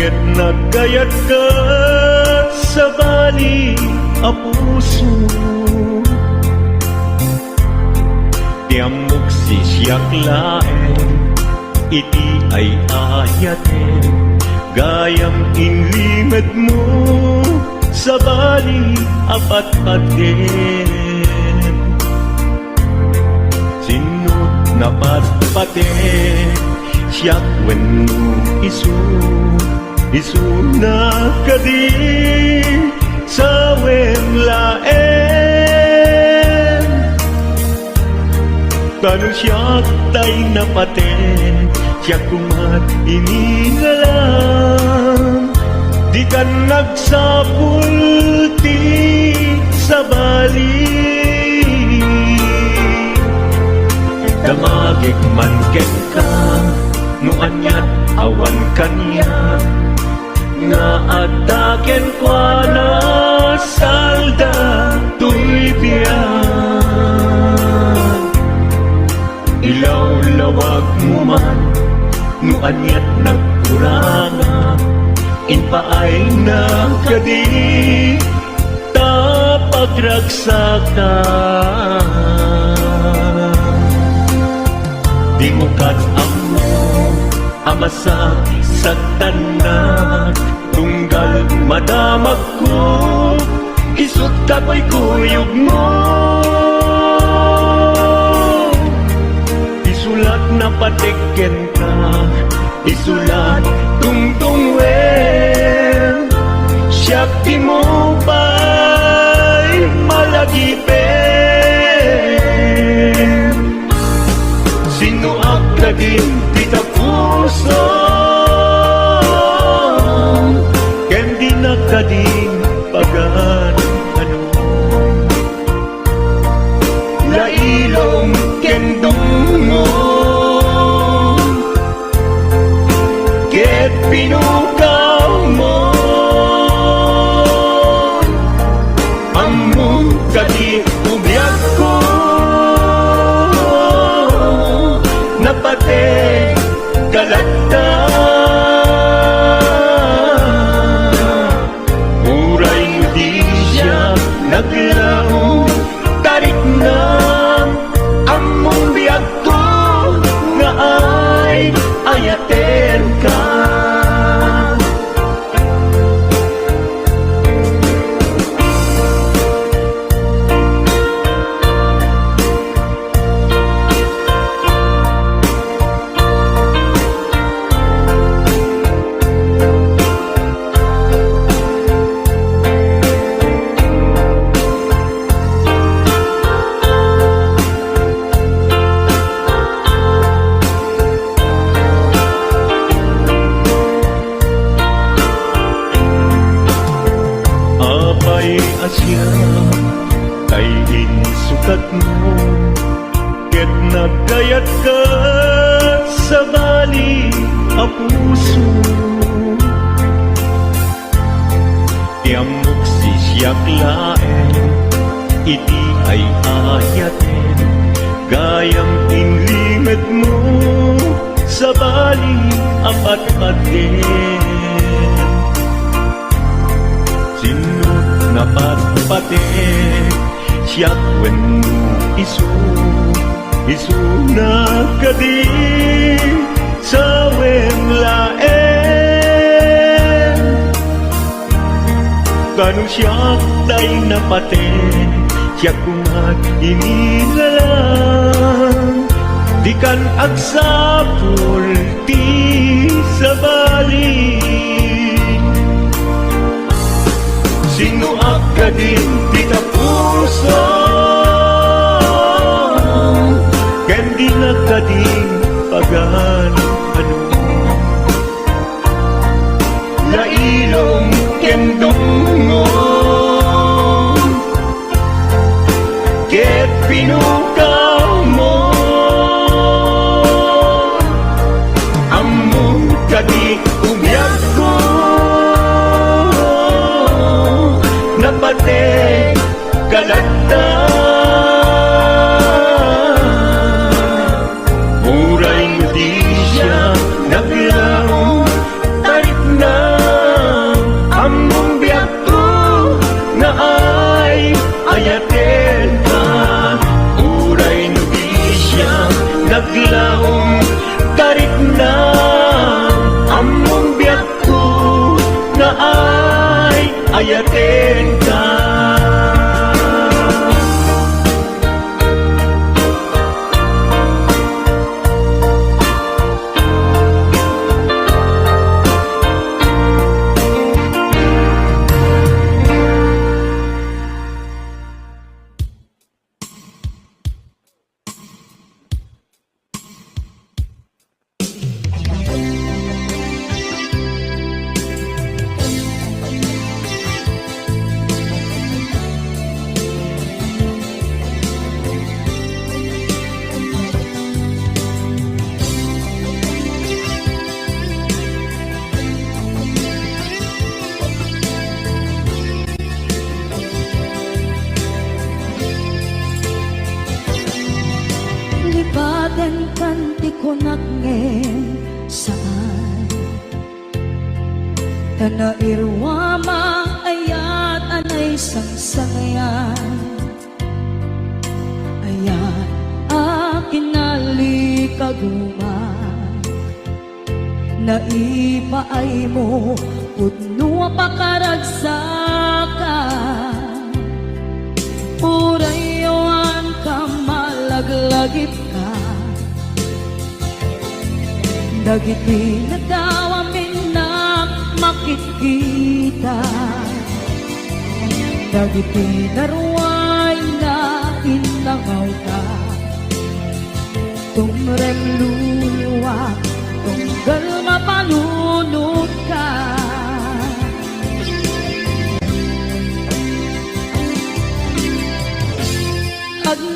ket nagkayat ka sa bali a puso. Tiamok sisyak laeng, iti ay ayaten, gayam inlimad mo sa bali apat-paten. Sinut na patpaten, siyak wenno isu na kadi sa wemlaen. Tanong siyak tay napaten, siyak kumat inigalam, di ka nagsapulti sa bali. Damagig man ken ka, no anyat awan kanya, nga ataken kwa na salda tuy biyan. Ilaw-lawag mo man, no anyat nagkuranga, inpaay na kadi tapagragsakan. Di mo kat-amo amasa sa tanan, tunggal madamag ko, isut kapoy kuyog mo. Isulat na patiken ka, isulat tungtungwen, siyak di mo ba'y malagipin. Sino akadin kita puso, ken di nakadin pagan ano. Lailong ken dungo, ket pinukaw mo, among kadi ubyak ko, napate galata. Uray mo di siya naglaw, tarik na among biyag ko, nga ay ayaten ka. Asya kay insukat mo, ket nagkayat ka sa bali a puso. Tiamok sisyak laeng, iti ay ayaten, gayam inlimad mo sa bali apat-paten. Napatpaten, siyak wenno isu na kadi sa wemlaen. Kanong siyak tay napaten, siyak kumat inigalang, di kan agsapul ti sa bali. Sino akadin di ka puso, ken di nakadin pagan ano. Lailong ken dungo, ket pinukaw mo, among kadi umyak ko, napate galata. Muray mo di siya naglaw, tarik na ayaten ka. Lipaten kanti ko nakngem saan Tanairwama ayat anay sangsangayan Ayat akin nalikaguma Naipaay mo putno pakaragsakan Purayawan ka malaglagip ka Dagiti na daw amin na makikita Dagiti na ruway na inangaw ka Tumrem luluwa tunggal mapalunod ka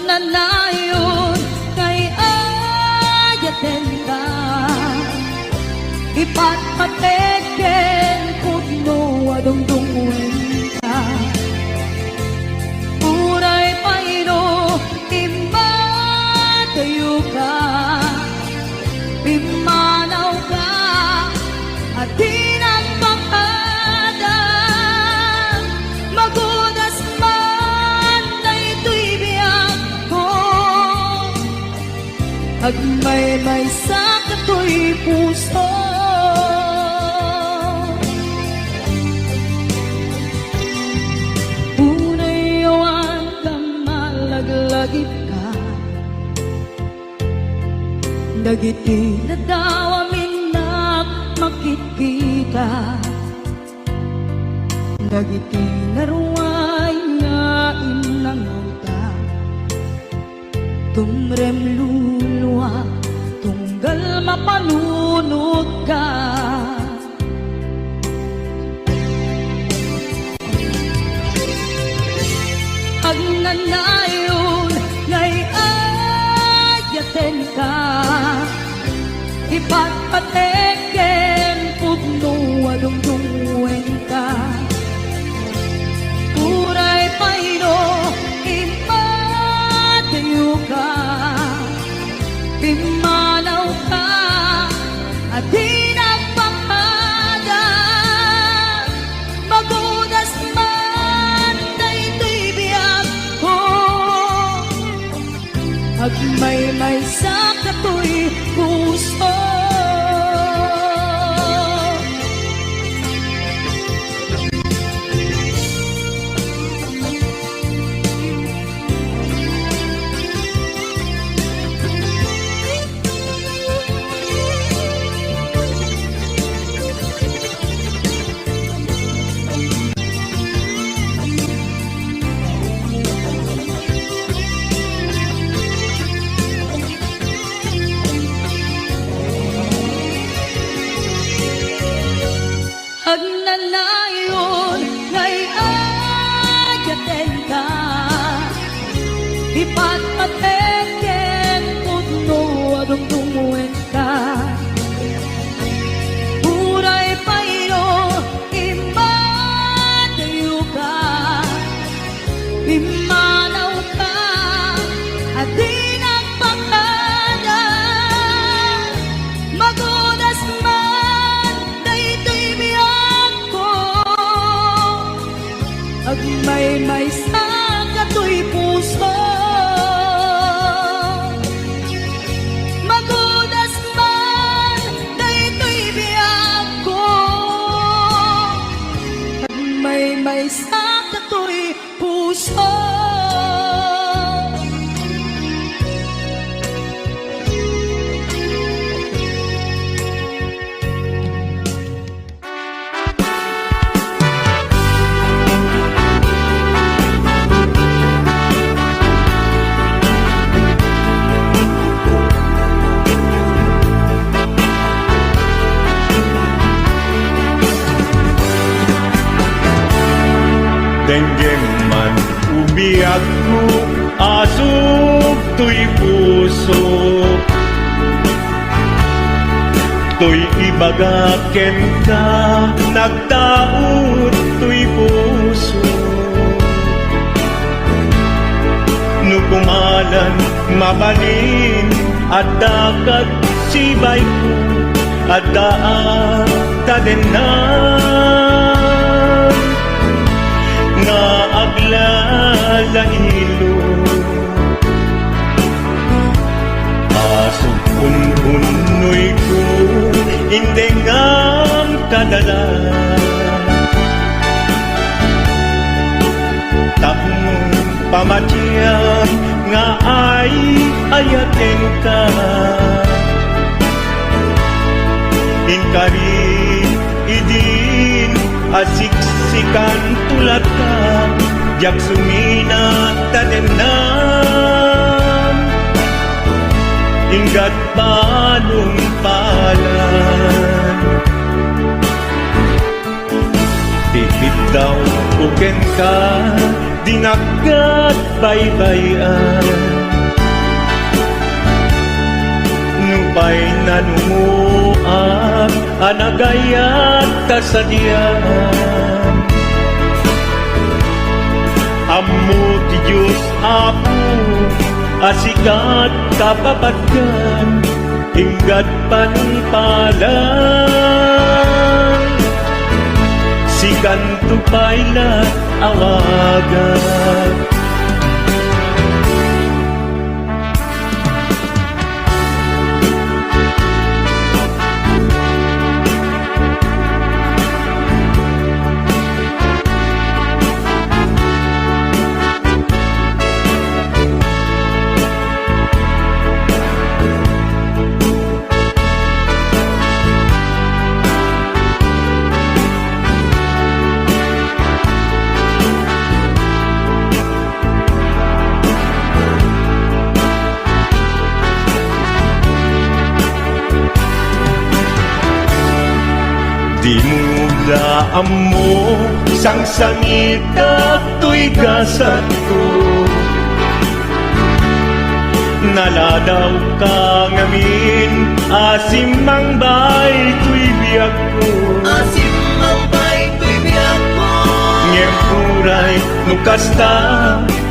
Agnanayon kay ayaten ka Ipatpateken putno adungdungwen ka Uray payno imatayo ka Pimanaw ka at di nagpakadang Magudas man na ito'y biyak ko Agmay-may sa kato'y puso Unayawan ka malaglagip ka Dagiti na daw amin na makikita Dagiti na ruway nga inangaw ka Tumrem luluwa tunggal mapalunod ka Agnanayon ngay ayaten ka Ipatpateken putno adungdungwen ka Uray payno imatayo ka Pimanaw ka at di nagpakadang Magudas man na ito'y biyak ko Agmay-may sa kato'y puso Agnanayon ngay ayaten ka Ipatpateken putno adungdungwen ka Uray payno imatayo ka Pimanaw ka at di nagpakadang Magudas man na ito'y biyak sa kato'y puso. Denggem man umiyak ko, asok to'y puso. To'y ibagaken ka, nagtaot to'y puso. Nukumalan, mabalin, at dakat sibay ko, at daan tadenan. Nga aglalahilo asok unhunoy ko hindi nga kadala tapong pamatyan nga ay ayaten ka inkari idin asiksikan tulad ka jak sumina tadenan inggat balong palan tipid daw uken ka dinagat baybayan nupay nanumuak anagayat kasadyan Ammo ti Diyos Apo asikat kapapatgan inggat panpalan sikan tupayla awagan Di mo daan mo sang sangit at to'y gasat ko Naladaw ka ngamin asim mang bay to'y biyak ko Asim ang bay ko'y biyak ko Ngem kuray nukasta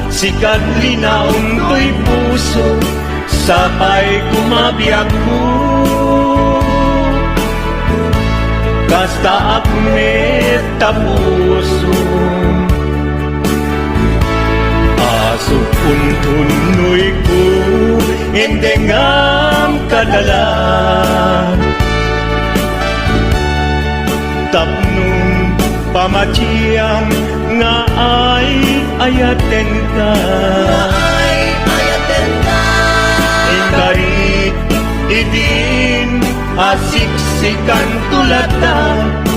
sikat linaon to'y puso Sapay kumabiyak ko Kasta akmet tapuso Asok untunoy ko Indengam kadalan Tapnong pamatiyang Nga ay ayaten ka Ay ayaten ka Ingarit idin asiksikan tulata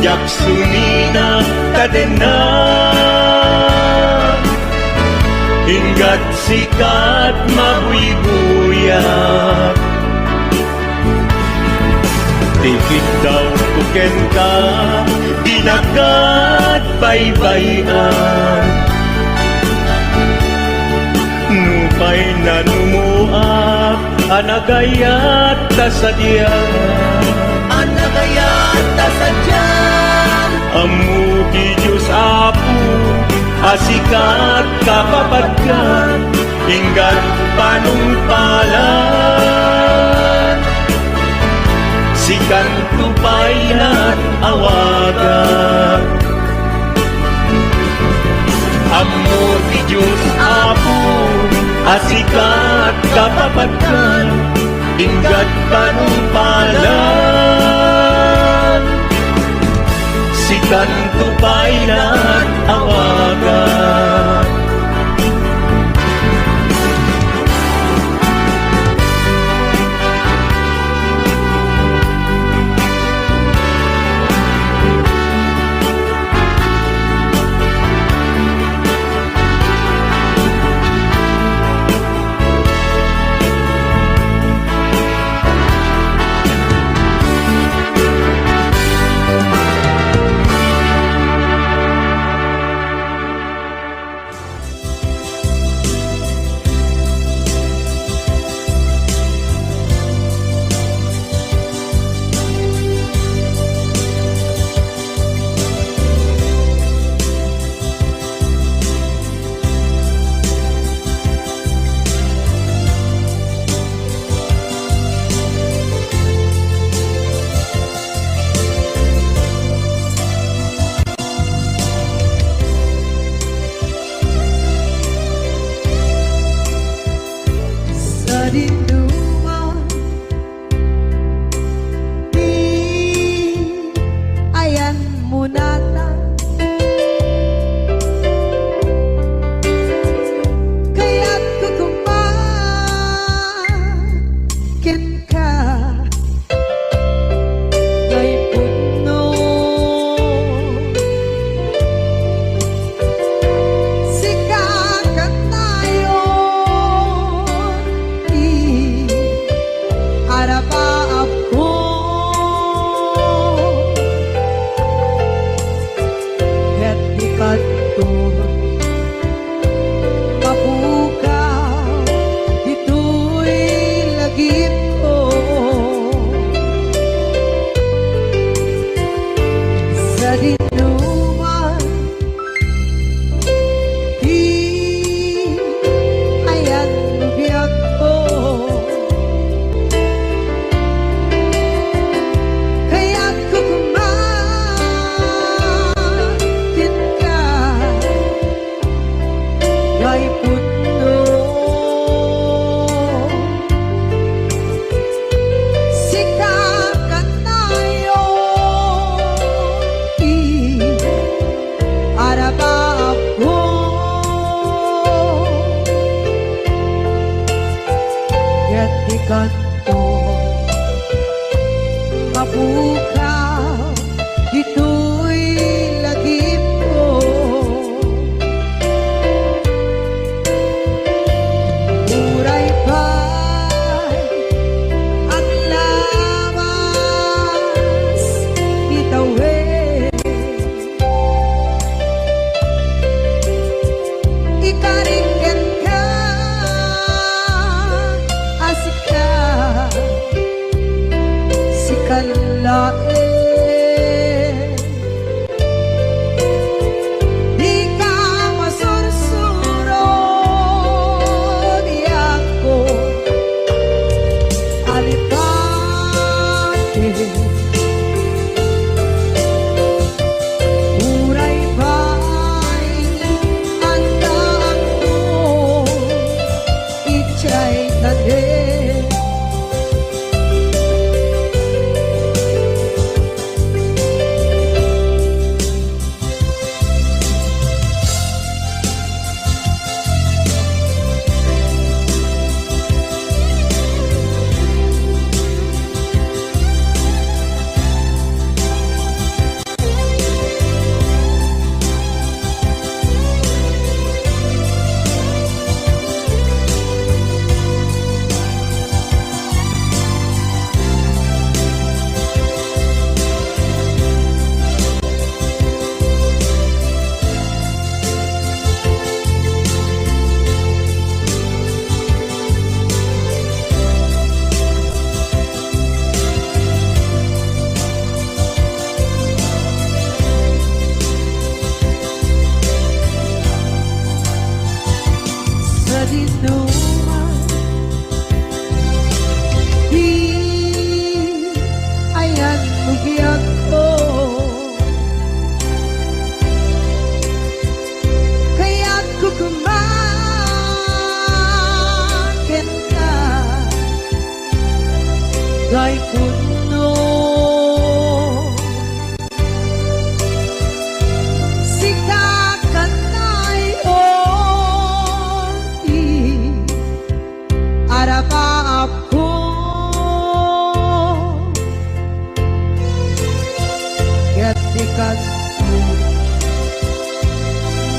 jak sumina kadena inggat sikat mabuy-buyak tikit daw kuken ka dinagat baybayan nupay nanumuak anagayat kasadyan Anagayat tasadyan Amu ki Diyos Apo asikat kapapatgan inggat panumpalan sikan tupaylan awagan Amu ki Diyos Apo asikat kapapatgan inggat panumpalan sikan ko pa'y nag-awagan. Sa dinuman, di ayan mo nata. Kaya't kukumakin ka kay puno. Sikat tayo arapa ako ket ikat to mapukaw ito'y lagip ko sa dinuman di ayan biyak ko. Kaya't kukumakin ka kay puno. Sikat tayo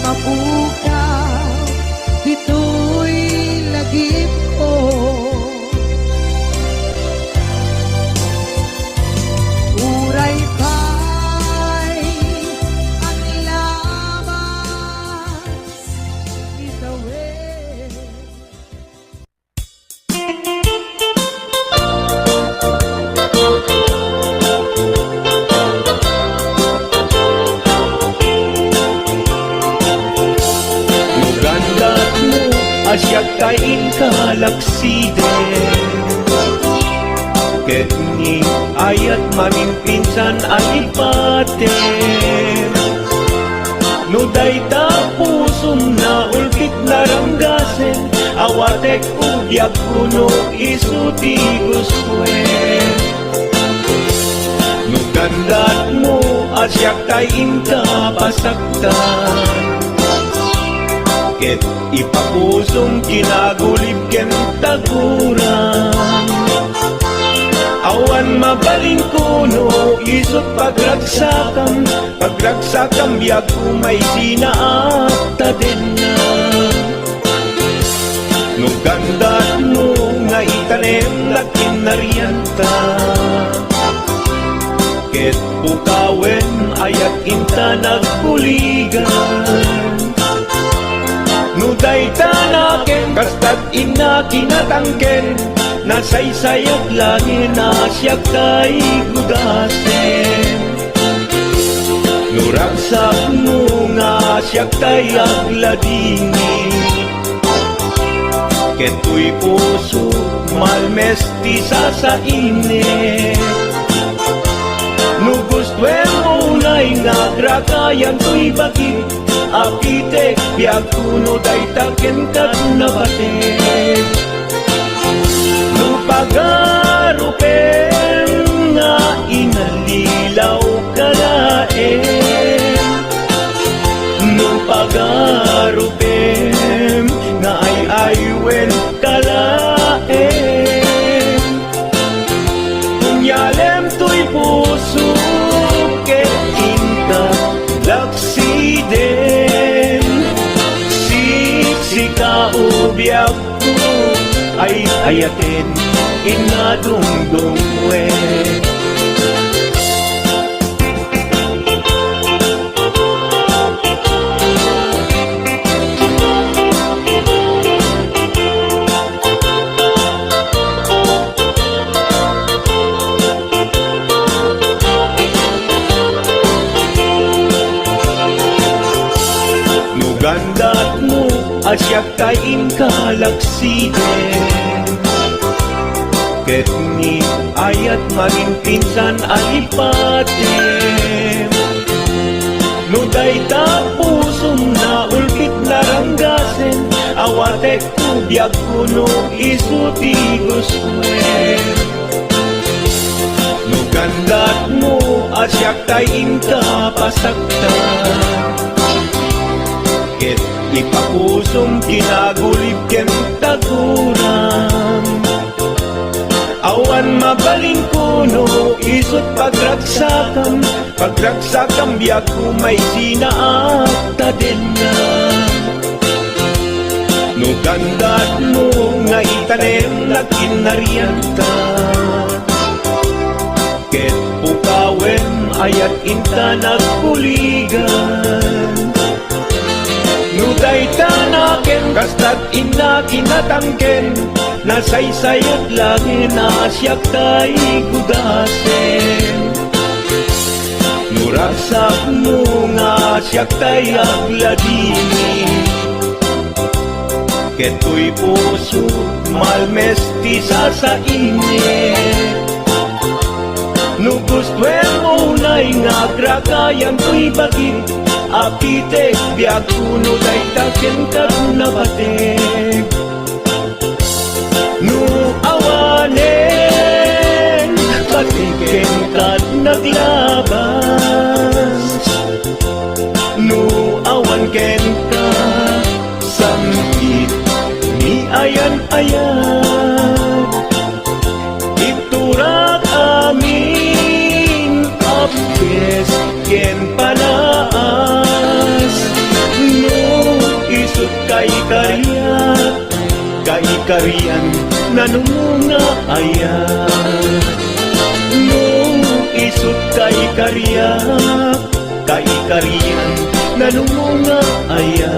mapukaw, dito'y lagip ko. Uray pa'y ang labas, itawid. Nugandat mo asyak kain kalaksiden Ket ni ayat mamimpinsan alipaten Nuday ta pusum na ulpit naranggasen Awatek ugyag kuno isuti guswen Nugandat mo asyak kain kapasaktan Ket ipapusong kinagulib ken taguran Awan mabalin kuno isot pagragsakam biag umay sinaata din na Nugandat mo nga itanem na kinarianta Ket pukawen ayat inta nagpuligan Nuday tanaken kastat ina kinatangken Nasaysayat langin na siya kay gudasen Nuragsak mo nga siya kay agladini Keto'y puso malmesti sa init Nugustwen mo na'y nagrakayan to'y bakit Apitek biag kuno day taken kat nabaten Nupagarupen nga inalilaw kalaen Nupagarupen nga ay aywen kalaen Kunyalem to'y puso ket inta laksiden Siksika ubiag ko ay ayatin inadungdungwe Nugandat mo asyak kain kalaksiden Ket ni ayat maginpinsan alipaten Nuday ta pusum na ulpit naranggasen Awatek kubyag kuno isuti guswen Nugandat mo asyak tayin kapasaktan Ket ipapusum kinagulib ken taguran Awan mabalin kuno isot pagragsakam biag umay sinaata din na Nugandat mo nga itanem na kinarianta Ket pukawen ayat inta nagpuligan Nuday tanaken kastat ina kinatangken Nasaysayot langin na siya kay gudasen Nuragsak mo nga siya kay agladini Keto'y puso malmesti sa init Nugustwen mo na'y nagrakayan to'y bakit Apitek biag kuno day taken kat nabatek Nu awanen patiken kat naglabas Nu awan ken ka samkit ni ayan-ayan Iturak amin apkes ken panaas Nu Kari-karian nanunga aya no isut kay karian nanunga aya.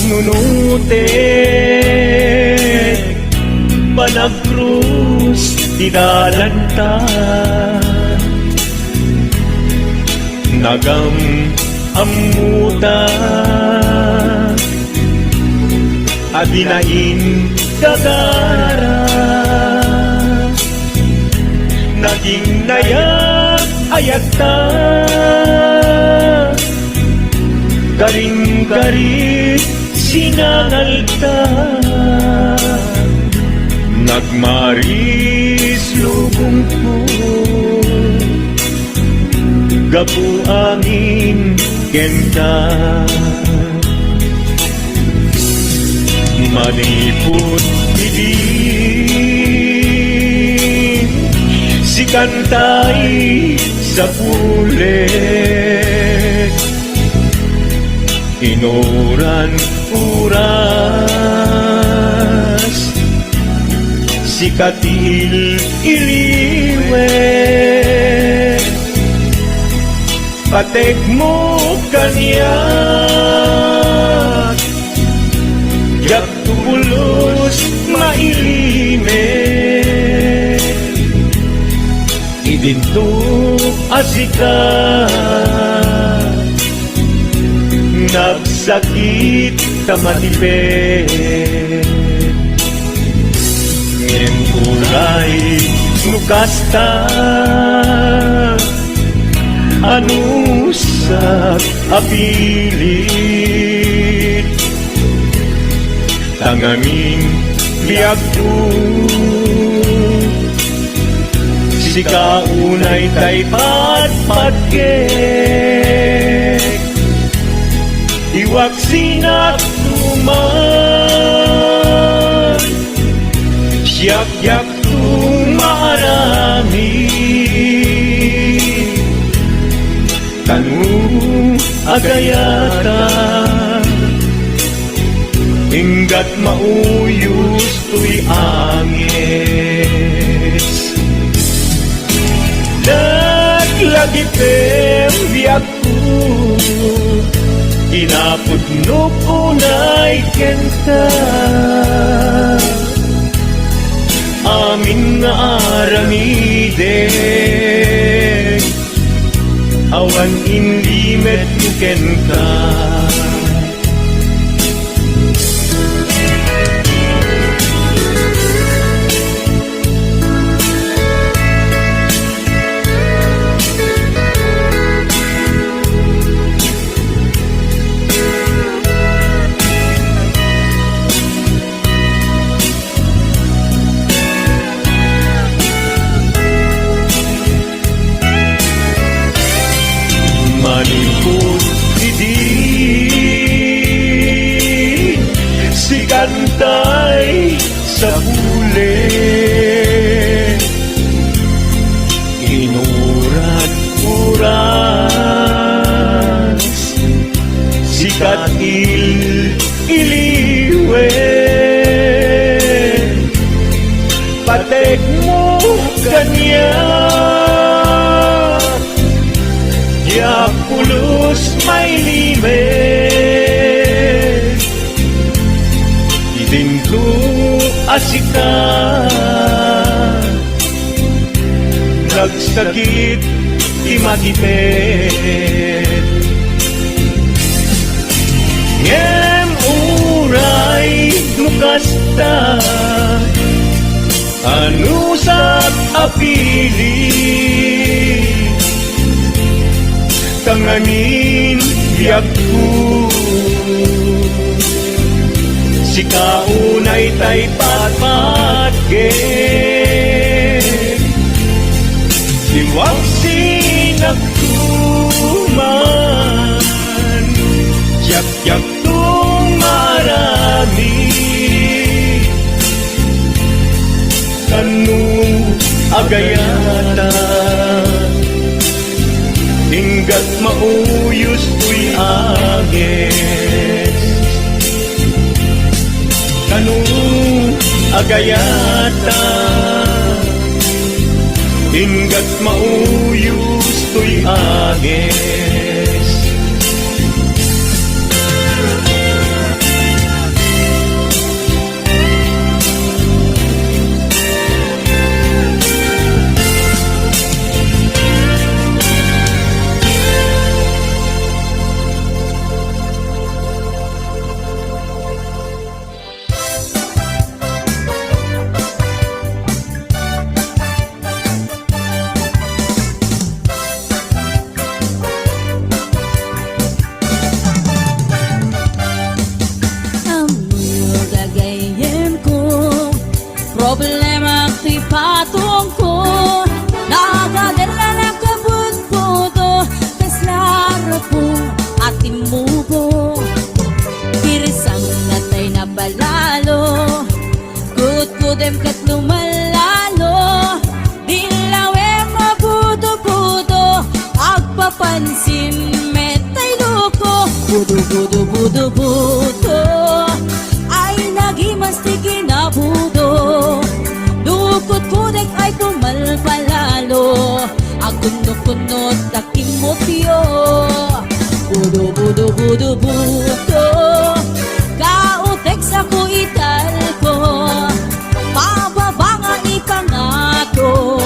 panunutin Panagkrus dinalanta Nagam amuta Adinain gagara Naging nayak ayagta Garing-garing sinangalta nagmaris lubong ko gapu angin kenta maniput idin si kantay sa pulet inuran uras si katil iliwet patek mo kanya yak tulos mailimet idinto asika nagsakit tamatipet ngem kulay nukasta anusak apilit tangamin biag tu si kaunay tay patpatgek iwak sinak tuman siyak-yak tumarami kanu agayata hinggat mauyos tuy angis naglagi pembiyak ko inapudno ko na'y kenta amin nga aramiden awan inlimet kenta maniput idin si kantay sa bulet inurat uras si katil iliwet patek mo kanya ya pulos may limet idinto asika nagsakit imatipet ngem uray nukasta anusak apilit tanganin biag ko si kaunay tay patpatgek iwag sinagtuman yak-yak tumarami kanu agayata hinggat mauyos tuy agis kanu agayata hinggat mauyos tuy agis agpapansin metay loko budo budo budo budo ay nagimastig na budo dukot kudek ay pumalpalalo agunod-kunod taking motyo budo budo budo budo kautek sa kuital ko pababa nga ipangato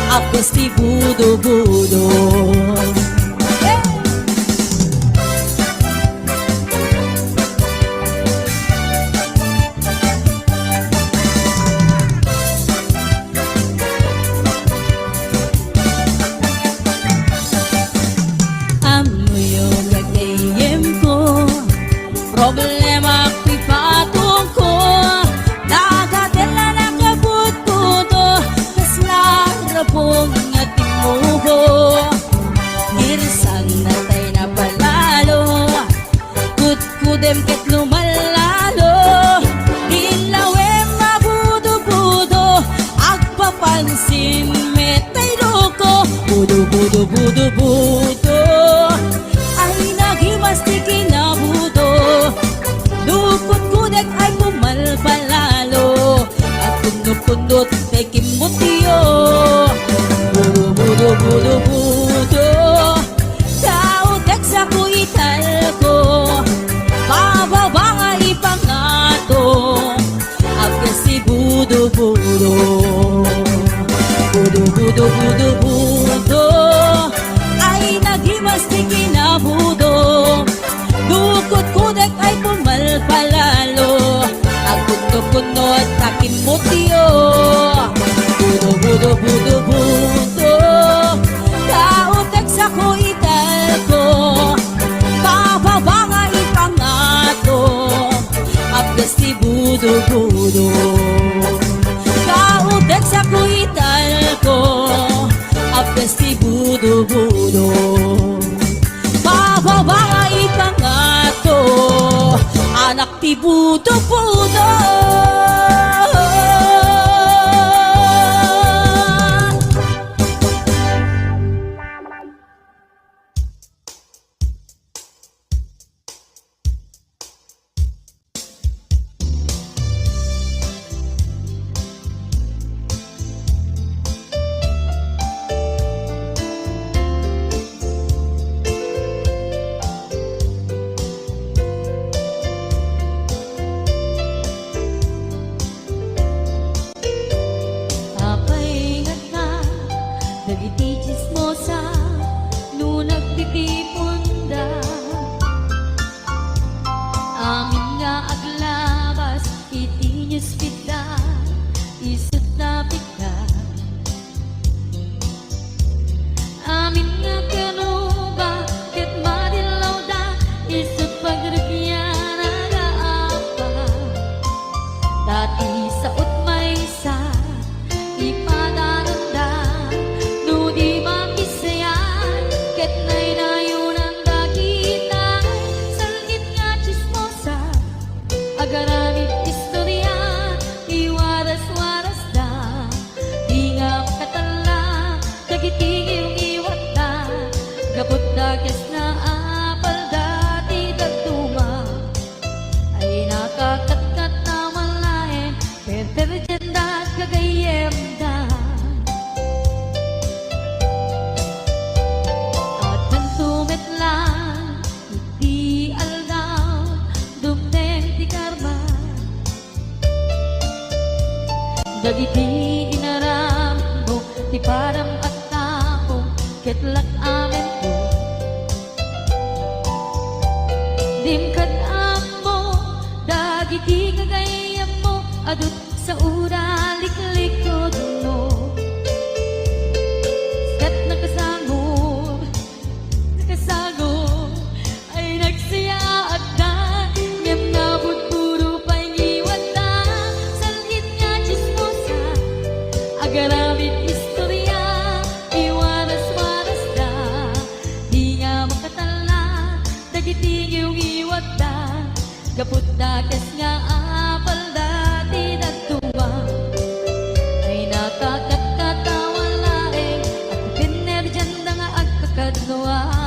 apos ti budo budo problema ko'y patong ko nagadala na kabut-buto kas larapong nga timuho irisang natay na palalo kutkudem ket lumalalo ilawem mabudo-budo agpapansin metay loko budo-budo-budo-budo ay nagimastig na budo dukot kudek ay pumalpalalo at kundot-kundot kay kimutyo budo budo budo budo kautek sa kuital ko pababa nga ipangato agkas si budo budo budo budo budo budo ay nagimastig na budo dukot kudek ay pumalpalalo agkunod-kunod takin mutyo budo budo budo budo kautek sa kuital ko pababa nga ipangato agkas ti budo budo kautek sa kuital ko agkas ti budo budo pababa nga ipangato anak ti budo-budo dagiti chismosa no nagtitipunda amin nga aglabas iti newsfeed isut na pika amin nga kanuba ket madilaw da isut pagrugyan agaapa dati sa utmay sa ipadaranda di makisayan ket nay nayunan dakita salgit nga chismosa agaramit istorya iwaras-waras da di nga makatala dagiti iwat da gapot da kes na apal dati dagtuma ay nakakatkat na malaen detergent da kagayem da iti aldaw dumdeng ti karma dagiti inaram mo ti param at tao ketlak amen ko dimkad mo dagiti kagayam mo adut sa ura liklikod mo ket nakasangod ay nagsaya at da ngem nabot puro pa'y ngiwat da salgit nga chismosa agaramit istorya iwaras-waras da di nga makatala dagiti iwat da gaput da kes nga apal dati dagtuwa ay nakakatkatawa laeng at pinerjan da nga agkakadwa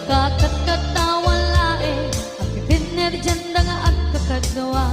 Kakatatawan lae ang ipinerdyan nga at kakagawa.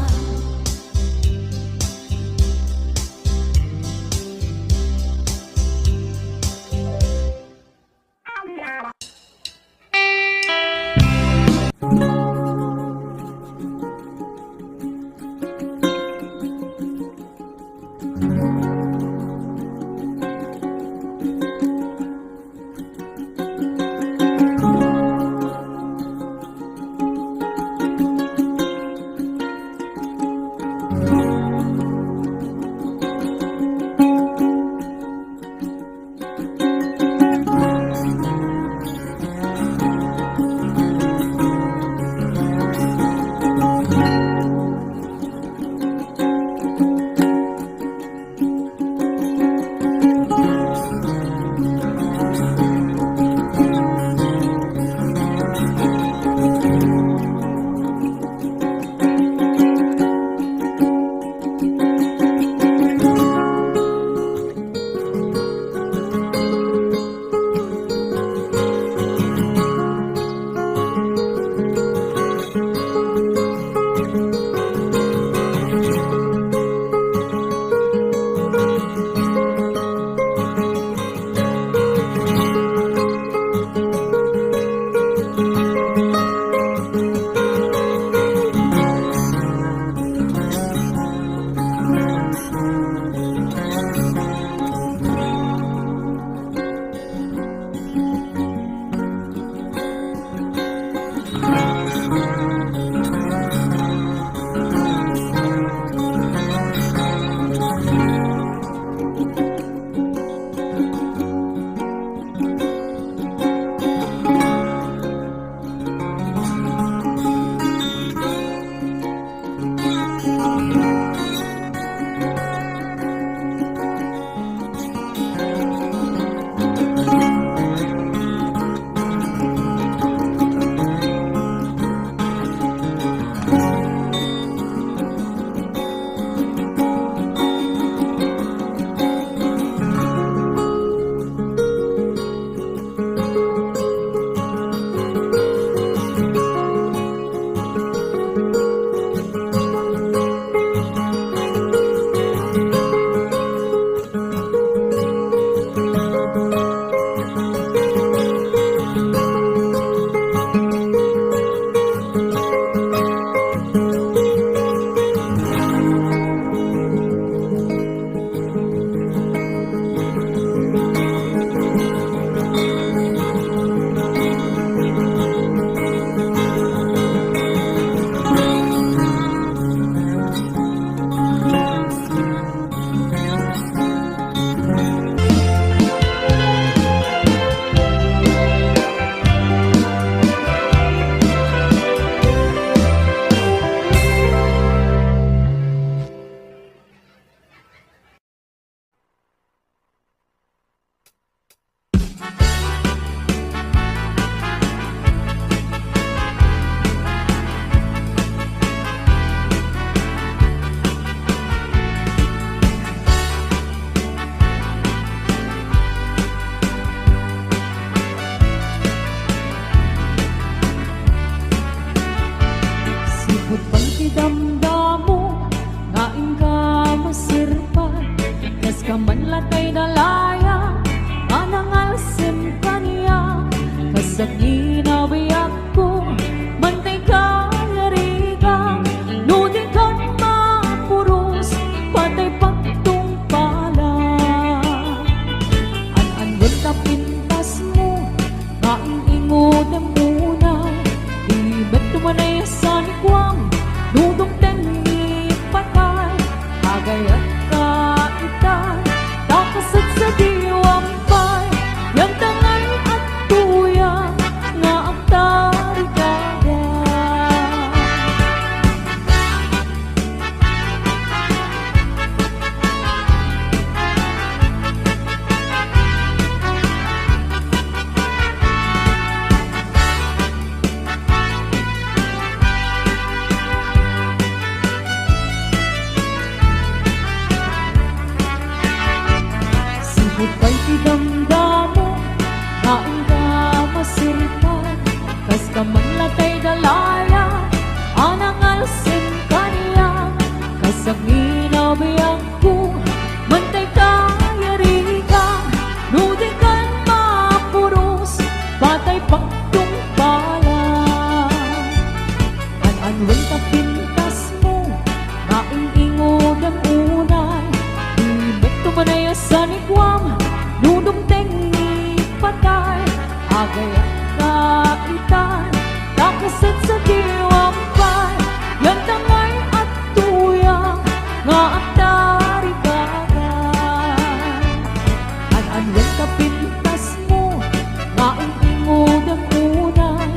man latay dalaya anang alsin kaniya kasanginaw biyang ko mantay kayari ka nudi kan mapuros patay pagtung pala an-anwen ka pintas mo maing-ingod ang unay ibet tumanaya sa nigwam nudong tengi patay agay kaitan takasat sa diwang pay yan tangay at tuyang nga atari kagay an-anwen ka pintas mo maing-ingod ang unay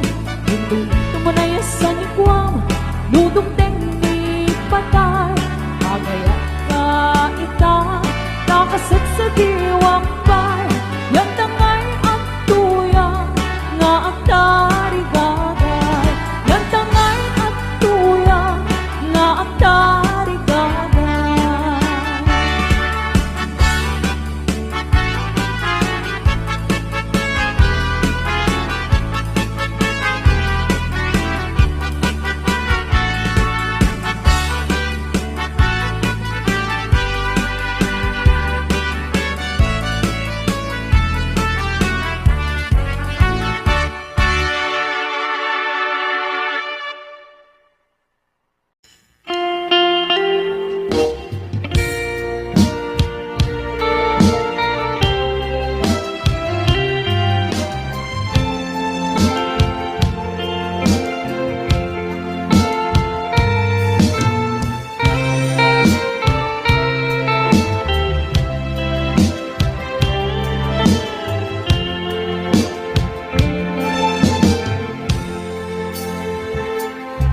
hindi tumanaya sa nigwam nudong tengi patay agay kaitan takasat sa diwang pay yan tangay at tuyang nga atari gagay yan tangay at tuyang nga atari gagay.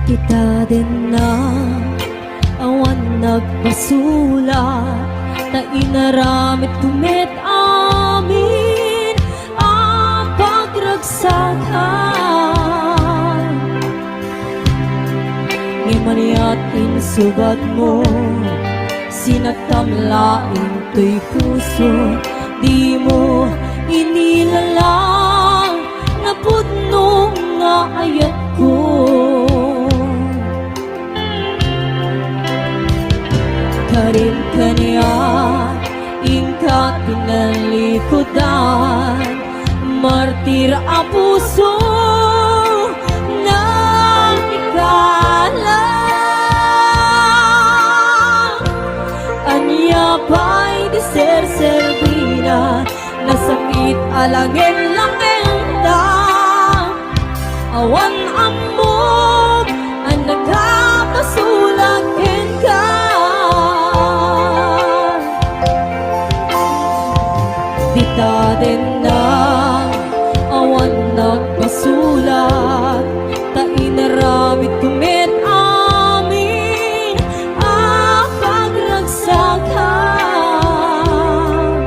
Kita din na awan nagpasulat ta inaramit tumit amin ang pagragsakan ngimaniat insubad mo sinatamlain to'y puso di mo inilalang napudnong nga ayat ko karin kaniya ingkat pinalikodan martir ang puso ng ikalang anya pa'y di ser-servina nasakit alangin-langin na awan amog ang nagkapasulakin ka Dita din na awan nagpasulat ta inaramit tumit amin ang pagragsakan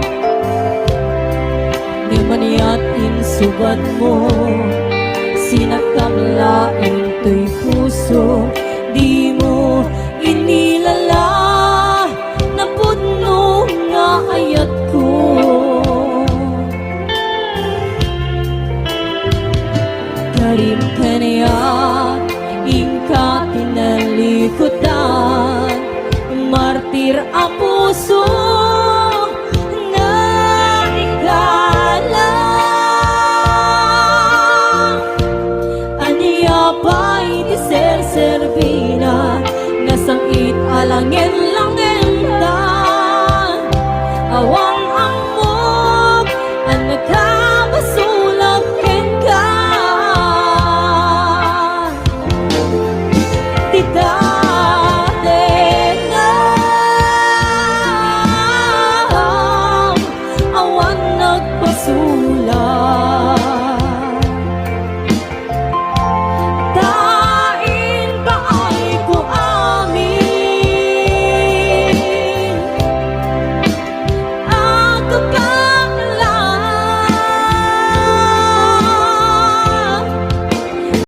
di maniat insubad mo sinakamlain to'y puso di mo inilala napudno nga ayat ko karim kaniya ingka tinalikodan martir ang puso